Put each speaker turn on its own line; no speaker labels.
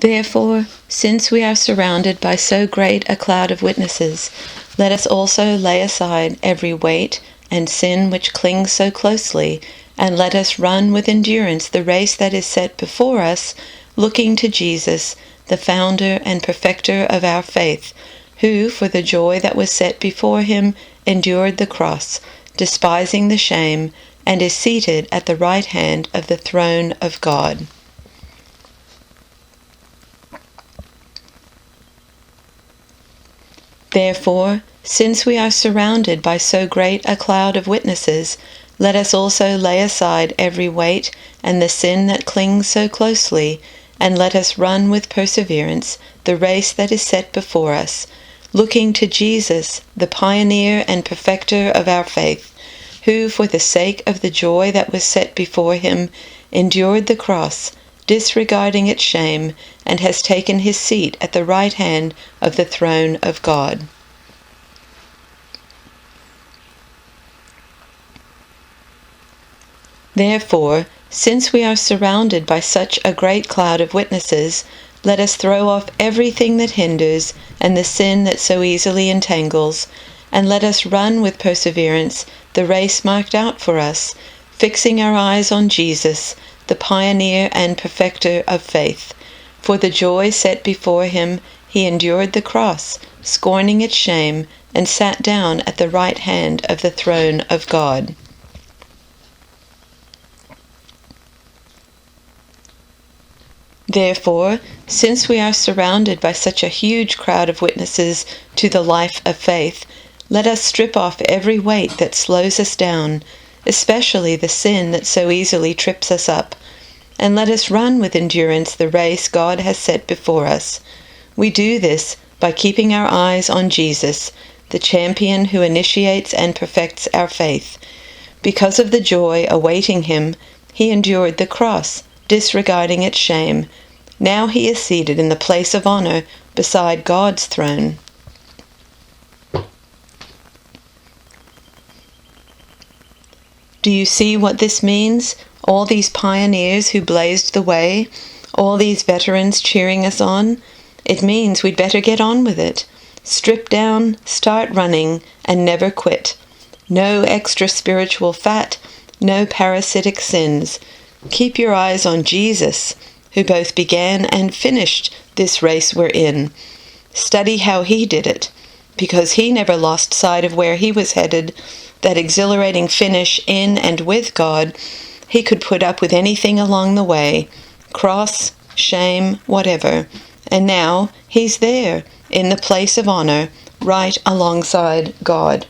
Therefore, since we are surrounded by so great a cloud of witnesses, let us also lay aside every weight and sin which clings so closely, and let us run with endurance the race that is set before us, looking to Jesus, the founder and perfecter of our faith, who, for the joy that was set before him, endured the cross, despising the shame, and is seated at the right hand of the throne of God. Therefore, since we are surrounded by so great a cloud of witnesses, let us also lay aside every weight and the sin that clings so closely, and let us run with perseverance the race that is set before us, looking to Jesus, the pioneer and perfecter of our faith, who, for the sake of the joy that was set before him, endured the cross, disregarding its shame, and has taken his seat at the right hand of the throne of God. Therefore, since we are surrounded by such a great cloud of witnesses, let us throw off everything that hinders and the sin that so easily entangles, and let us run with perseverance the race marked out for us, fixing our eyes on Jesus, the pioneer and perfecter of faith. For the joy set before him, he endured the cross, scorning its shame, and sat down at the right hand of the throne of God. Therefore, since we are surrounded by such a huge crowd of witnesses to the life of faith, let us strip off every weight that slows us down, especially the sin that so easily trips us up, and let us run with endurance the race God has set before us. We do this by keeping our eyes on Jesus, the champion who initiates and perfects our faith. Because of the joy awaiting him, he endured the cross, disregarding its shame. Now he is seated in the place of honor beside God's throne. Do you see what this means? All these pioneers who blazed the way, all these veterans cheering us on? It means we'd better get on with it. Strip down, start running, and never quit. No extra spiritual fat, no parasitic sins. Keep your eyes on Jesus, who both began and finished this race we're in. Study how he did it, because he never lost sight of where he was headed, that exhilarating finish in and with God. He could put up with anything along the way, cross, shame, whatever. And now he's there, in the place of honor, right alongside God.